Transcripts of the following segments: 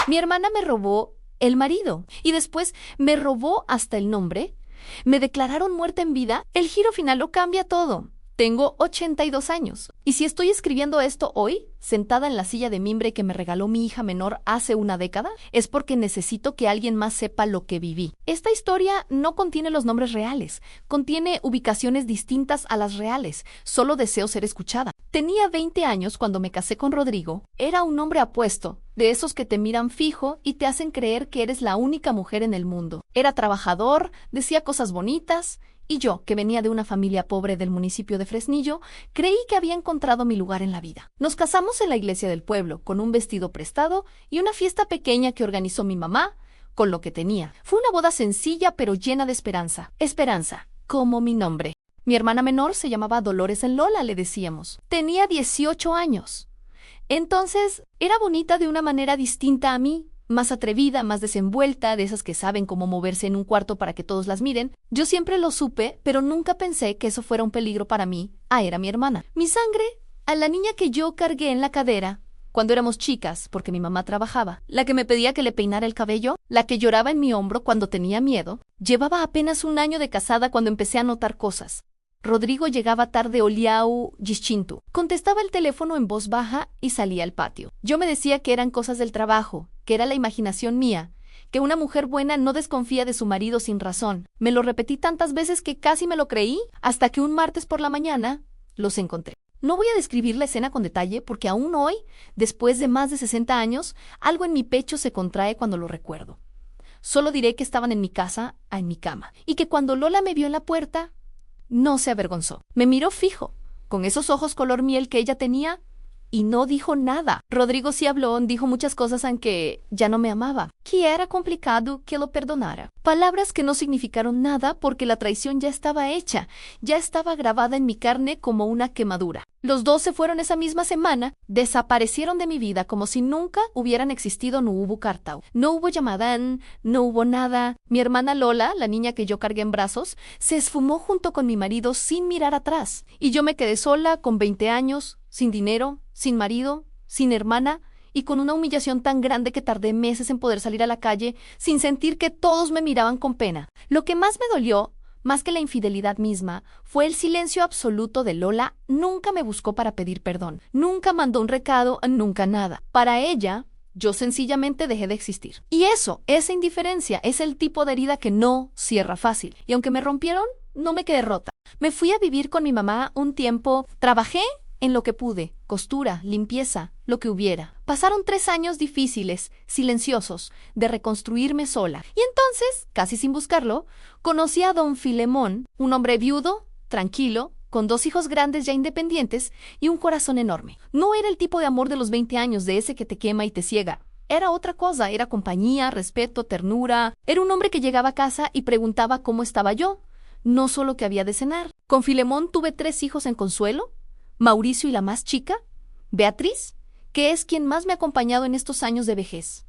Mi hermana me robó el marido y después me robó hasta el nombre. Me declararon muerta en vida. El giro final lo cambia todo. Tengo 82 años. Y si estoy escribiendo esto hoy, sentada en la silla de mimbre que me regaló mi hija menor hace una década, es porque necesito que alguien más sepa lo que viví. Esta historia no contiene los nombres reales, contiene ubicaciones distintas a las reales. Solo deseo ser escuchada. Tenía 20 años cuando me casé con Rodrigo. Era un hombre apuesto, de esos que te miran fijo y te hacen creer que eres la única mujer en el mundo. Era trabajador, decía cosas bonitas. Y yo, que venía de una familia pobre del municipio de Fresnillo, creí que había encontrado mi lugar en la vida. Nos casamos en la iglesia del pueblo, con un vestido prestado y una fiesta pequeña que organizó mi mamá, con lo que tenía. Fue una boda sencilla pero llena de esperanza. Esperanza, como mi nombre. Mi hermana menor se llamaba Dolores en Lola, le decíamos. Tenía 18 años. Entonces, era bonita de una manera distinta a mí. Más atrevida, más desenvuelta, de esas que saben cómo moverse en un cuarto para que todos las miren. Yo siempre lo supe, pero nunca pensé que eso fuera un peligro para mí. Era mi hermana. Mi sangre, a la niña que yo cargué en la cadera cuando éramos chicas, porque mi mamá trabajaba, la que me pedía que le peinara el cabello, la que lloraba en mi hombro cuando tenía miedo. Llevaba apenas un año de casada cuando empecé a notar cosas. Rodrigo llegaba tarde oliau distinto. Contestaba el teléfono en voz baja y salía al patio. Yo me decía que eran cosas del trabajo, que era la imaginación mía, que una mujer buena no desconfía de su marido sin razón. Me lo repetí tantas veces que casi me lo creí, hasta que un martes por la mañana los encontré. No voy a describir la escena con detalle porque aún hoy, después de más de 60 años, algo en mi pecho se contrae cuando lo recuerdo. Solo diré que estaban en mi casa, en mi cama, y que cuando Lola me vio en la puerta, no se avergonzó. Me miró fijo, con esos ojos color miel que ella tenía, y no dijo nada. Rodrigo sí habló, dijo muchas cosas aunque ya no me amaba, que era complicado que lo perdonara. Palabras que no significaron nada porque la traición ya estaba hecha, ya estaba grabada en mi carne como una quemadura. Los dos se fueron esa misma semana, desaparecieron de mi vida como si nunca hubieran existido. No hubo carta, no hubo llamadán, no hubo nada. Mi hermana Lola, la niña que yo cargué en brazos, se esfumó junto con mi marido sin mirar atrás. Y yo me quedé sola con 20 años, sin dinero, sin marido, sin hermana, y con una humillación tan grande que tardé meses en poder salir a la calle sin sentir que todos me miraban con pena. Lo que más me dolió, más que la infidelidad misma, fue el silencio absoluto de Lola. Nunca me buscó para pedir perdón, nunca mandó un recado, nunca nada. Para ella, yo sencillamente dejé de existir. Y esa indiferencia, es el tipo de herida que no cierra fácil. Y aunque me rompieron, no me quedé rota. Me fui a vivir con mi mamá un tiempo, trabajé en lo que pude, costura, limpieza, lo que hubiera. Pasaron 3 años difíciles, silenciosos, de reconstruirme sola. Y entonces, casi sin buscarlo, conocí a don Filemón, un hombre viudo, tranquilo, con 2 hijos grandes ya independientes y un corazón enorme. No era el tipo de amor de los 20 años, de ese que te quema y te ciega. Era otra cosa, era compañía, respeto, ternura. Era un hombre que llegaba a casa y preguntaba cómo estaba yo, no solo que había de cenar. Con Filemón tuve 3 hijos en Consuelo, Mauricio y la más chica, Beatriz, que es quien más me ha acompañado en estos años de vejez.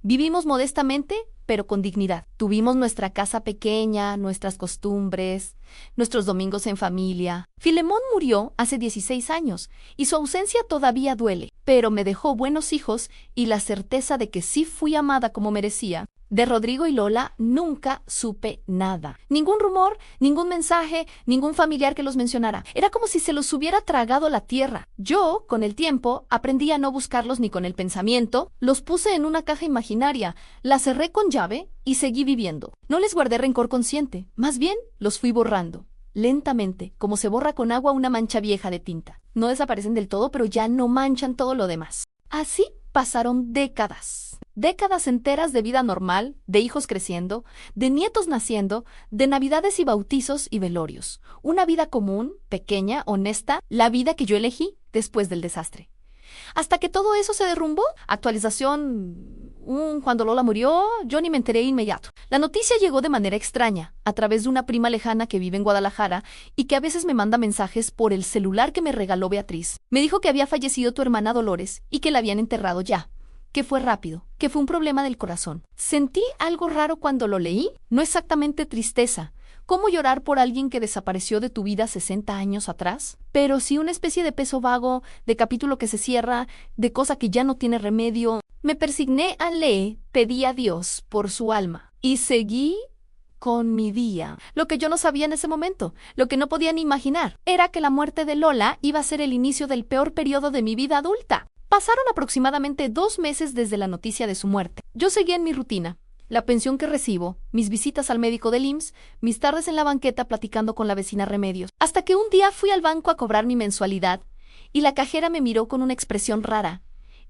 Vivimos modestamente, pero con dignidad. Tuvimos nuestra casa pequeña, nuestras costumbres, nuestros domingos en familia. Filemón murió hace 16 años y su ausencia todavía duele, pero me dejó buenos hijos y la certeza de que sí fui amada como merecía. De Rodrigo y Lola nunca supe nada. Ningún rumor, ningún mensaje, ningún familiar que los mencionara. Era como si se los hubiera tragado la tierra. Yo, con el tiempo, aprendí a no buscarlos ni con el pensamiento. Los puse en una caja imaginaria, la cerré con llave y seguí viviendo. No les guardé rencor consciente. Más bien, los fui borrando. Lentamente, como se borra con agua una mancha vieja de tinta. No desaparecen del todo, pero ya no manchan todo lo demás. Así pasaron décadas. Décadas enteras de vida normal, de hijos creciendo, de nietos naciendo, de navidades y bautizos y velorios. Una vida común, pequeña, honesta, la vida que yo elegí después del desastre. Hasta que todo eso se derrumbó. Actualización, cuando Lola murió, yo ni me enteré inmediato. La noticia llegó de manera extraña, a través de una prima lejana que vive en Guadalajara y que a veces me manda mensajes por el celular que me regaló Beatriz. Me dijo que había fallecido tu hermana Dolores y que la habían enterrado ya. Que fue rápido, que fue un problema del corazón. Sentí algo raro cuando lo leí, no exactamente tristeza, ¿Cómo llorar por alguien que desapareció de tu vida 60 años atrás? Pero sí una especie de peso vago, de capítulo que se cierra, de cosa que ya no tiene remedio. Me persigné a Le, pedí a Dios por su alma y seguí con mi día. Lo que yo no sabía en ese momento, lo que no podía ni imaginar, era que la muerte de Lola iba a ser el inicio del peor periodo de mi vida adulta. Pasaron aproximadamente 2 meses desde la noticia de su muerte. Yo seguía en mi rutina. La pensión que recibo, mis visitas al médico del IMSS, mis tardes en la banqueta platicando con la vecina Remedios, hasta que un día fui al banco a cobrar mi mensualidad y la cajera me miró con una expresión rara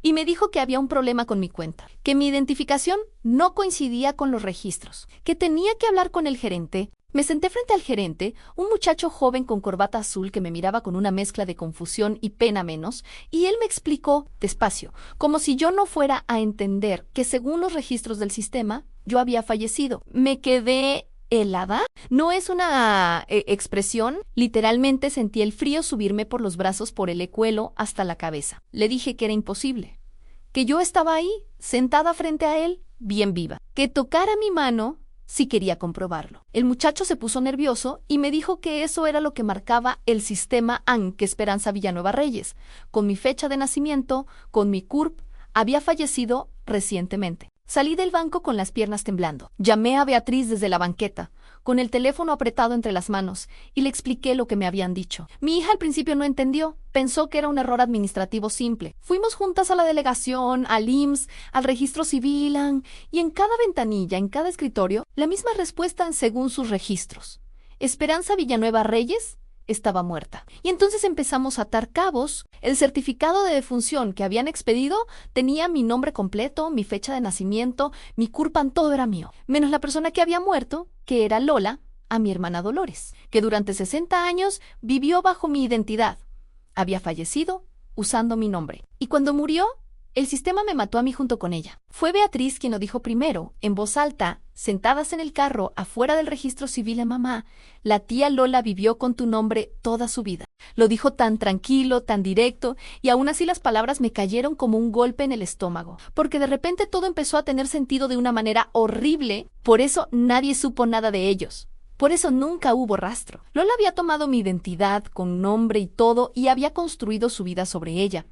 y me dijo que había un problema con mi cuenta, que mi identificación no coincidía con los registros, que tenía que hablar con el gerente. Me senté frente al gerente, un muchacho joven con corbata azul que me miraba con una mezcla de confusión y pena menos, y él me explicó, despacio, como si yo no fuera a entender que según los registros del sistema, yo había fallecido. Me quedé helada. No es una expresión. Literalmente sentí el frío subirme por los brazos por el ecuelo hasta la cabeza. Le dije que era imposible, que yo estaba ahí, sentada frente a él, bien viva, que tocara mi mano si quería comprobarlo. El muchacho se puso nervioso y me dijo que eso era lo que marcaba el sistema AN, que Esperanza Villanueva Reyes. Con mi fecha de nacimiento, con mi CURP, había fallecido recientemente. Salí del banco con las piernas temblando. Llamé a Beatriz desde la banqueta, con el teléfono apretado entre las manos, y le expliqué lo que me habían dicho. Mi hija al principio no entendió, pensó que era un error administrativo simple. Fuimos juntas a la delegación, al IMSS, al registro civil, y en cada ventanilla, en cada escritorio, la misma respuesta según sus registros. Esperanza Villanueva Reyes estaba muerta. Y entonces empezamos a atar cabos. El certificado de defunción que habían expedido tenía mi nombre completo, mi fecha de nacimiento, mi CURPAN, todo era mío, menos la persona que había muerto, que era Lola, a mi hermana Dolores, que durante 60 años vivió bajo mi identidad. Había fallecido usando mi nombre. Y cuando murió, el sistema me mató a mí junto con ella. Fue Beatriz quien lo dijo primero, en voz alta, sentadas en el carro, afuera del registro civil. Mamá, la tía Lola vivió con tu nombre toda su vida. Lo dijo tan tranquilo, tan directo, y aún así las palabras me cayeron como un golpe en el estómago, porque de repente todo empezó a tener sentido de una manera horrible. Por eso nadie supo nada de ellos. Por eso nunca hubo rastro. Lola había tomado mi identidad, con nombre y todo, y había construido su vida sobre ella.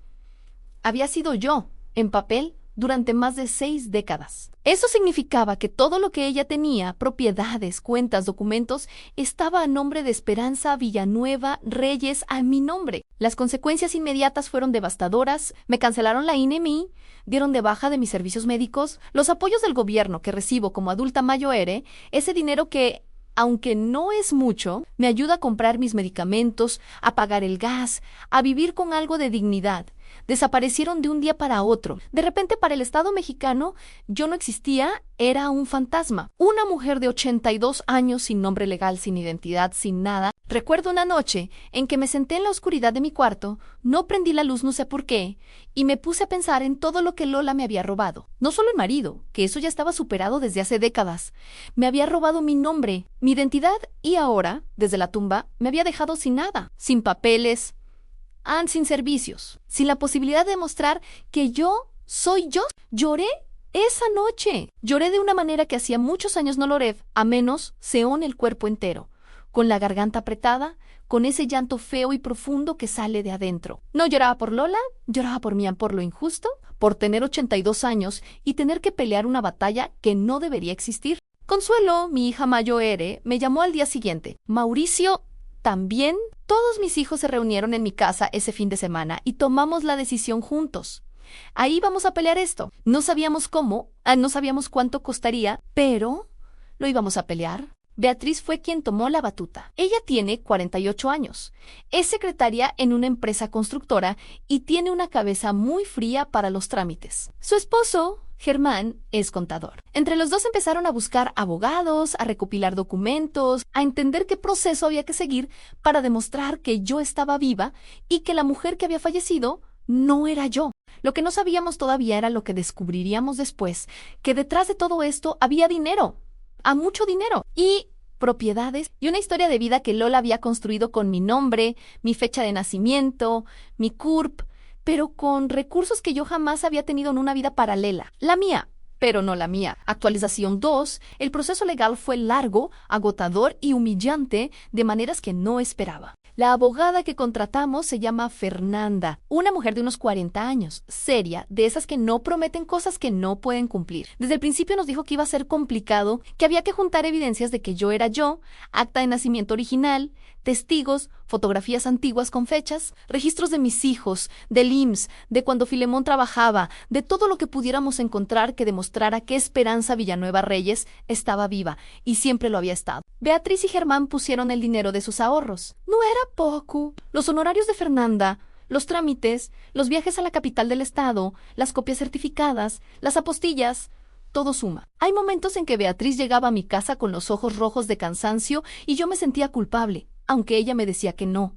Había sido yo, en papel, durante más de 6 décadas. Eso significaba que todo lo que ella tenía, propiedades, cuentas, documentos, estaba a nombre de Esperanza Villanueva Reyes, a mi nombre. Las consecuencias inmediatas fueron devastadoras. Me cancelaron la INEMI, dieron de baja de mis servicios médicos, los apoyos del gobierno que recibo como adulta mayor, ese dinero que, aunque no es mucho, me ayuda a comprar mis medicamentos, a pagar el gas, a vivir con algo de dignidad. Desaparecieron de un día para otro. De repente, para el Estado mexicano, yo no existía, era un fantasma. Una mujer de 82 años, sin nombre legal, sin identidad, sin nada. Recuerdo una noche en que me senté en la oscuridad de mi cuarto, no prendí la luz, no sé por qué, y me puse a pensar en todo lo que Lola me había robado. No solo el marido, que eso ya estaba superado desde hace décadas. Me había robado mi nombre, mi identidad, y ahora, desde la tumba, me había dejado sin nada, sin papeles, sin servicios, sin la posibilidad de demostrar que yo soy yo. Lloré esa noche. Lloré de una manera que hacía muchos años no lo lloré, a menos seón el cuerpo entero, con la garganta apretada, con ese llanto feo y profundo que sale de adentro. No lloraba por Lola, lloraba por mí, por lo injusto, por tener 82 años y tener que pelear una batalla que no debería existir. Consuelo, mi hija mayor, me llamó al día siguiente. Mauricio, también. Todos mis hijos se reunieron en mi casa ese fin de semana y tomamos la decisión juntos. Ahí vamos a pelear esto. No sabíamos cómo, no sabíamos cuánto costaría, pero lo íbamos a pelear. Beatriz fue quien tomó la batuta. Ella tiene 48 años. Es secretaria en una empresa constructora y tiene una cabeza muy fría para los trámites. Su esposo, Germán, es contador. Entre los dos empezaron a buscar abogados, a recopilar documentos, a entender qué proceso había que seguir para demostrar que yo estaba viva y que la mujer que había fallecido no era yo. Lo que no sabíamos todavía era lo que descubriríamos después, que detrás de todo esto había dinero, mucho dinero, y propiedades y una historia de vida que Lola había construido con mi nombre, mi fecha de nacimiento, mi CURP, pero con recursos que yo jamás había tenido en una vida paralela, la mía. pero no la mía. Actualización 2. El proceso legal fue largo, agotador y humillante de maneras que no esperaba. La abogada que contratamos se llama Fernanda, una mujer de unos 40 años, seria, de esas que no prometen cosas que no pueden cumplir. Desde el principio nos dijo que iba a ser complicado, que había que juntar evidencias de que yo era yo, acta de nacimiento original, testigos, fotografías antiguas con fechas, registros de mis hijos, del IMSS, de cuando Filemón trabajaba, de todo lo que pudiéramos encontrar que demostrara que Esperanza Villanueva Reyes estaba viva y siempre lo había estado. Beatriz y Germán pusieron el dinero de sus ahorros. No era poco. Los honorarios de Fernanda, los trámites, los viajes a la capital del estado, las copias certificadas, las apostillas, todo suma. Hay momentos en que Beatriz llegaba a mi casa con los ojos rojos de cansancio y yo me sentía culpable, aunque ella me decía que no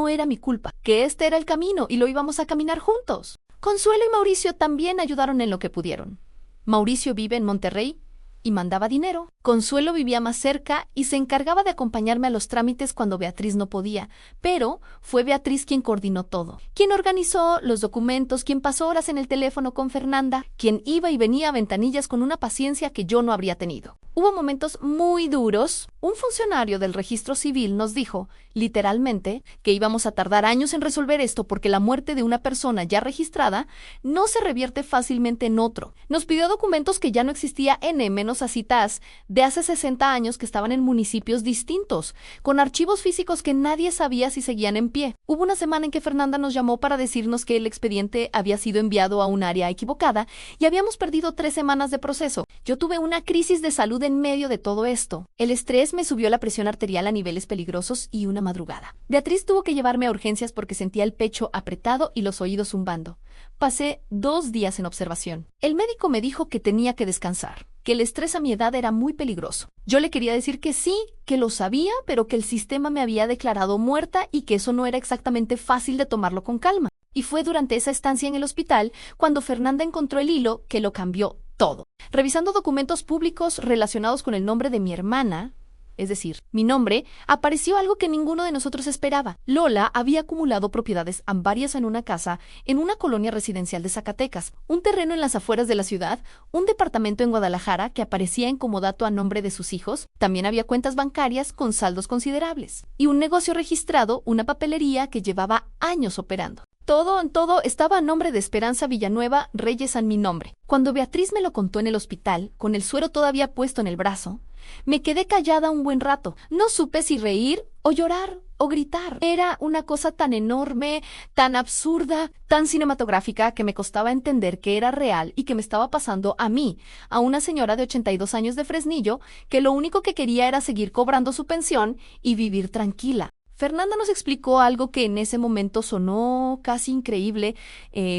era mi culpa, que este era el camino y lo íbamos a caminar juntos. Consuelo y Mauricio también ayudaron en lo que pudieron. Mauricio vive en Monterrey y mandaba dinero. Consuelo vivía más cerca y se encargaba de acompañarme a los trámites cuando Beatriz no podía, pero fue Beatriz quien coordinó todo, quien organizó los documentos, quien pasó horas en el teléfono con Fernanda, quien iba y venía a ventanillas con una paciencia que yo no habría tenido. Hubo momentos muy duros. Un funcionario del registro civil nos dijo, literalmente, que íbamos a tardar años en resolver esto porque la muerte de una persona ya registrada no se revierte fácilmente en otro. Nos pidió documentos que ya no existía menos Acitas, de hace 60 años que estaban en municipios distintos, con archivos físicos que nadie sabía si seguían en pie. Hubo una semana en que Fernanda nos llamó para decirnos que el expediente había sido enviado a un área equivocada y habíamos perdido 3 semanas de proceso. Yo tuve una crisis de salud en medio de todo esto. El estrés me subió la presión arterial a niveles peligrosos y una madrugada. Beatriz tuvo que llevarme a urgencias porque sentía el pecho apretado y los oídos zumbando. Pasé 2 días en observación. El médico me dijo que tenía que descansar, que el estrés a mi edad era muy peligroso. Yo le quería decir que sí, que lo sabía, pero que el sistema me había declarado muerta y que eso no era exactamente fácil de tomarlo con calma. Y fue durante esa estancia en el hospital cuando Fernanda encontró el hilo que lo cambió todo. Revisando documentos públicos relacionados con el nombre de mi hermana, es decir, mi nombre, apareció algo que ninguno de nosotros esperaba. Lola había acumulado propiedades varias en una casa en una colonia residencial de Zacatecas, un terreno en las afueras de la ciudad, un departamento en Guadalajara que aparecía en comodato a nombre de sus hijos, también había cuentas bancarias con saldos considerables, y un negocio registrado, una papelería que llevaba años operando. Todo en todo estaba a nombre de Esperanza Villanueva Reyes en mi nombre. Cuando Beatriz me lo contó en el hospital, con el suero todavía puesto en el brazo, me quedé callada un buen rato. No supe si reír o llorar o gritar. Era una cosa tan enorme, tan absurda, tan cinematográfica que me costaba entender que era real y que me estaba pasando a mí, a una señora de 82 años de Fresnillo, que lo único que quería era seguir cobrando su pensión y vivir tranquila. Fernanda nos explicó algo que en ese momento sonó casi increíble,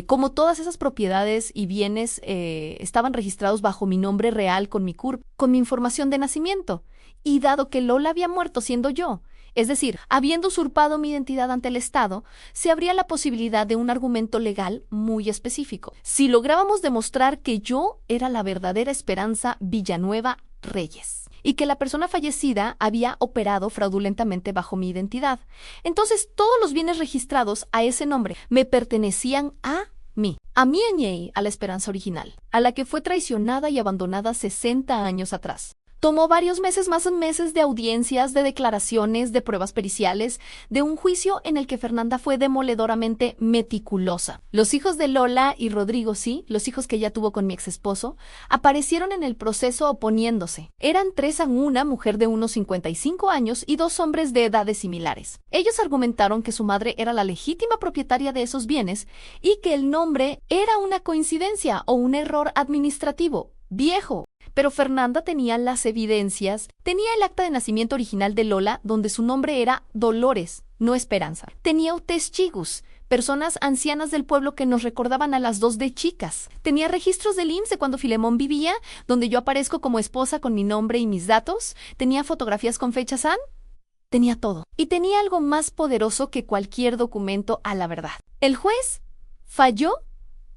como todas esas propiedades y bienes estaban registrados bajo mi nombre real con mi CURP, con mi información de nacimiento. Y dado que Lola había muerto siendo yo, es decir, habiendo usurpado mi identidad ante el Estado, se abría la posibilidad de un argumento legal muy específico. Si lográbamos demostrar que yo era la verdadera Esperanza Villanueva Reyes y que la persona fallecida había operado fraudulentamente bajo mi identidad, entonces todos los bienes registrados a ese nombre me pertenecían a mí Añey, a la Esperanza original, a la que fue traicionada y abandonada 60 años atrás. Tomó varios meses de audiencias, de declaraciones, de pruebas periciales, de un juicio en el que Fernanda fue demoledoramente meticulosa. Los hijos de Lola y Rodrigo, sí, los hijos que ella tuvo con mi exesposo, aparecieron en el proceso oponiéndose. Eran 3 a una mujer de unos 55 años y 2 hombres de edades similares. Ellos argumentaron que su madre era la legítima propietaria de esos bienes y que el nombre era una coincidencia o un error administrativo viejo. Pero Fernanda tenía las evidencias, tenía el acta de nacimiento original de Lola, donde su nombre era Dolores, no Esperanza. Tenía testigos, personas ancianas del pueblo que nos recordaban a las 2 de chicas. Tenía registros del IMSS de cuando Filemón vivía, donde yo aparezco como esposa con mi nombre y mis datos. Tenía fotografías con fechas tenía todo. Y tenía algo más poderoso que cualquier documento a la verdad. El juez falló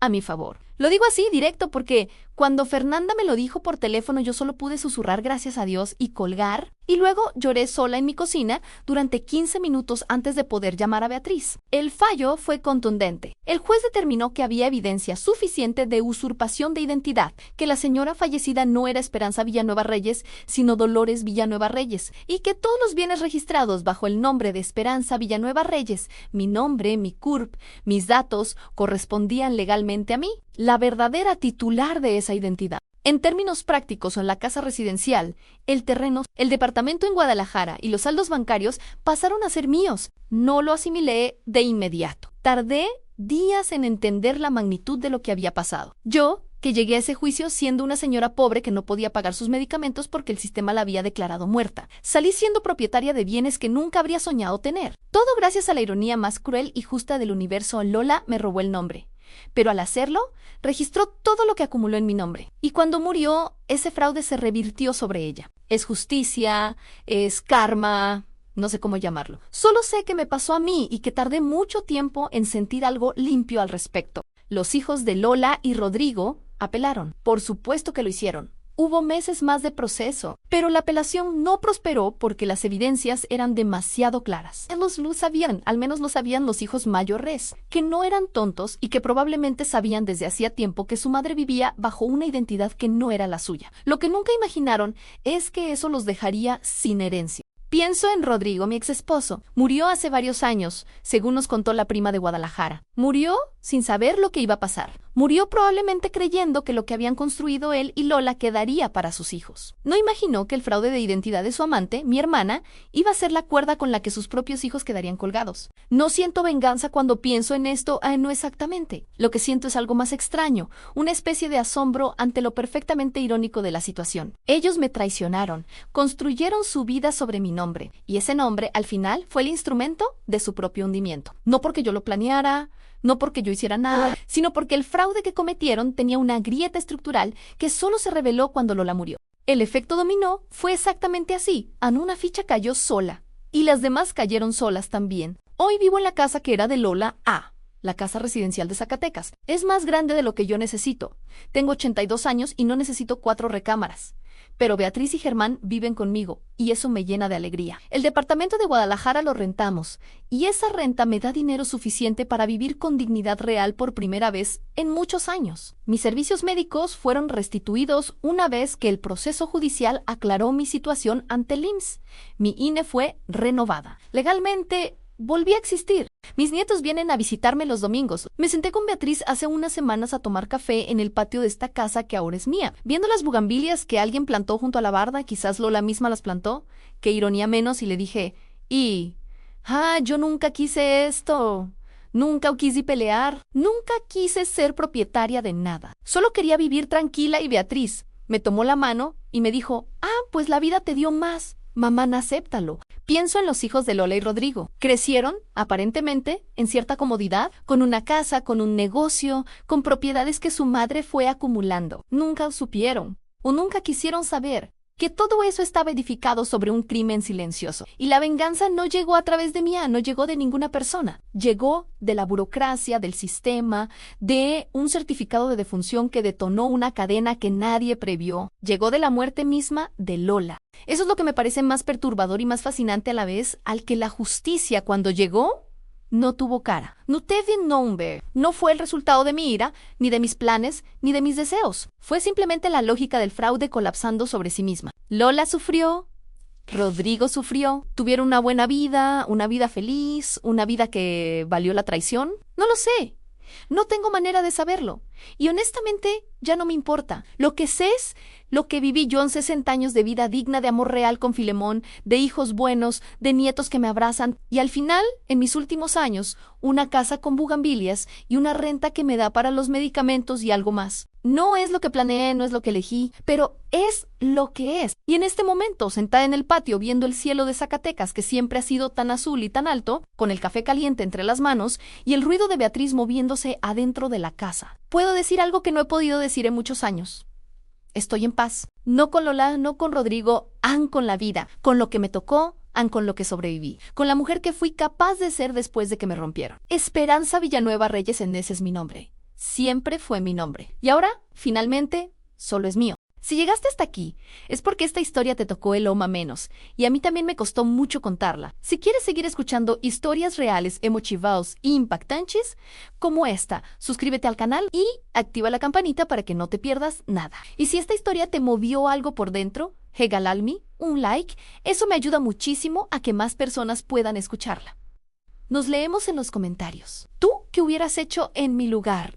a mi favor. Lo digo así directo porque Cuando Fernanda me lo dijo por teléfono, yo solo pude susurrar gracias a Dios y colgar, y luego lloré sola en mi cocina durante 15 minutos antes de poder llamar a Beatriz. El fallo fue contundente. El juez determinó que había evidencia suficiente de usurpación de identidad, que la señora fallecida no era Esperanza Villanueva Reyes, sino Dolores Villanueva Reyes, y que todos los bienes registrados bajo el nombre de Esperanza Villanueva Reyes, mi nombre, mi CURP, mis datos, correspondían legalmente a mí, la verdadera titular de esa identidad. En términos prácticos, en la casa residencial, el terreno, el departamento en Guadalajara y los saldos bancarios pasaron a ser míos. No lo asimilé de inmediato. Tardé días en entender la magnitud de lo que había pasado. Yo, que llegué a ese juicio siendo una señora pobre que no podía pagar sus medicamentos porque el sistema la había declarado muerta. Salí siendo propietaria de bienes que nunca habría soñado tener. Todo gracias a la ironía más cruel y justa del universo. Lola me robó el nombre. Pero al hacerlo, registró todo lo que acumuló en mi nombre. Y cuando murió, ese fraude se revirtió sobre ella. Es justicia, es karma, no sé cómo llamarlo. Solo sé que me pasó a mí y que tardé mucho tiempo en sentir algo limpio al respecto. Los hijos de Lola y Rodrigo apelaron. Por supuesto que lo hicieron. Hubo meses más de proceso, pero la apelación no prosperó porque las evidencias eran demasiado claras. Ellos lo sabían, al menos lo sabían los hijos mayores, que no eran tontos y que probablemente sabían desde hacía tiempo que su madre vivía bajo una identidad que no era la suya. Lo que nunca imaginaron es que eso los dejaría sin herencia. Pienso en Rodrigo, mi exesposo. Murió hace varios años, según nos contó la prima de Guadalajara. Murió sin saber lo que iba a pasar. Murió probablemente creyendo que lo que habían construido él y Lola quedaría para sus hijos. No imaginó que el fraude de identidad de su amante, mi hermana, iba a ser la cuerda con la que sus propios hijos quedarían colgados. No siento venganza cuando pienso en esto, no exactamente. Lo que siento es algo más extraño, una especie de asombro ante lo perfectamente irónico de la situación. Ellos me traicionaron, construyeron su vida sobre mi nombre, y ese nombre, al final, fue el instrumento de su propio hundimiento. No porque yo lo planeara, no porque yo hiciera nada, sino porque el fraude que cometieron tenía una grieta estructural que solo se reveló cuando Lola murió. El efecto dominó fue exactamente así. Una ficha cayó sola, y las demás cayeron solas también. Hoy vivo en la casa que era de Lola A., la casa residencial de Zacatecas. Es más grande de lo que yo necesito. Tengo 82 años y no necesito 4 recámaras. Pero Beatriz y Germán viven conmigo, y eso me llena de alegría. El departamento de Guadalajara lo rentamos, y esa renta me da dinero suficiente para vivir con dignidad real por primera vez en muchos años. Mis servicios médicos fueron restituidos una vez que el proceso judicial aclaró mi situación ante el IMSS. Mi INE fue renovada. Legalmente, volví a existir. Mis nietos vienen a visitarme los domingos. Me senté con Beatriz hace unas semanas a tomar café en el patio de esta casa que ahora es mía. Viendo las bugambilias que alguien plantó junto a la barda, quizás Lola misma las plantó, qué ironía menos, y le dije, yo nunca quise esto. Nunca quise pelear. Nunca quise ser propietaria de nada. Solo quería vivir tranquila y Beatriz me tomó la mano y me dijo, pues la vida te dio más. Mamá, acéptalo. Pienso en los hijos de Lola y Rodrigo. Crecieron, aparentemente, en cierta comodidad, con una casa, con un negocio, con propiedades que su madre fue acumulando. Nunca supieron, o nunca quisieron saber, que todo eso estaba edificado sobre un crimen silencioso. Y la venganza no llegó a través de mí, no llegó de ninguna persona. Llegó de la burocracia, del sistema, de un certificado de defunción que detonó una cadena que nadie previó. Llegó de la muerte misma de Lola. Eso es lo que me parece más perturbador y más fascinante a la vez, al que la justicia, cuando llegó, no tuvo cara. No teve nombre. No fue el resultado de mi ira, ni de mis planes, ni de mis deseos. Fue simplemente la lógica del fraude colapsando sobre sí misma. Lola sufrió, Rodrigo sufrió, tuvieron una buena vida, una vida feliz, una vida que valió la traición. No lo sé. No tengo manera de saberlo. Y honestamente, ya no me importa. Lo que sé es lo que viví yo en 60 años de vida digna de amor real con Filemón, de hijos buenos, de nietos que me abrazan, y al final, en mis últimos años, una casa con bugambilias y una renta que me da para los medicamentos y algo más. No es lo que planeé, no es lo que elegí, pero es lo que es. Y en este momento, sentada en el patio viendo el cielo de Zacatecas, que siempre ha sido tan azul y tan alto, con el café caliente entre las manos y el ruido de Beatriz moviéndose adentro de la casa, puedo decir algo que no he podido decir en muchos años. Estoy en paz. No con Lola, no con Rodrigo, con la vida, con lo que me tocó, con lo que sobreviví, con la mujer que fui capaz de ser después de que me rompieron. Esperanza Villanueva Reyes, ese es mi nombre. Siempre fue mi nombre. Y ahora, finalmente, solo es mío. Si llegaste hasta aquí, es porque esta historia te tocó el alma menos, y a mí también me costó mucho contarla. Si quieres seguir escuchando historias reales, emotivados e impactantes como esta, suscríbete al canal y activa la campanita para que no te pierdas nada. Y si esta historia te movió algo por dentro, regalarme un like, eso me ayuda muchísimo a que más personas puedan escucharla. Nos leemos en los comentarios. ¿Tú qué hubieras hecho en mi lugar?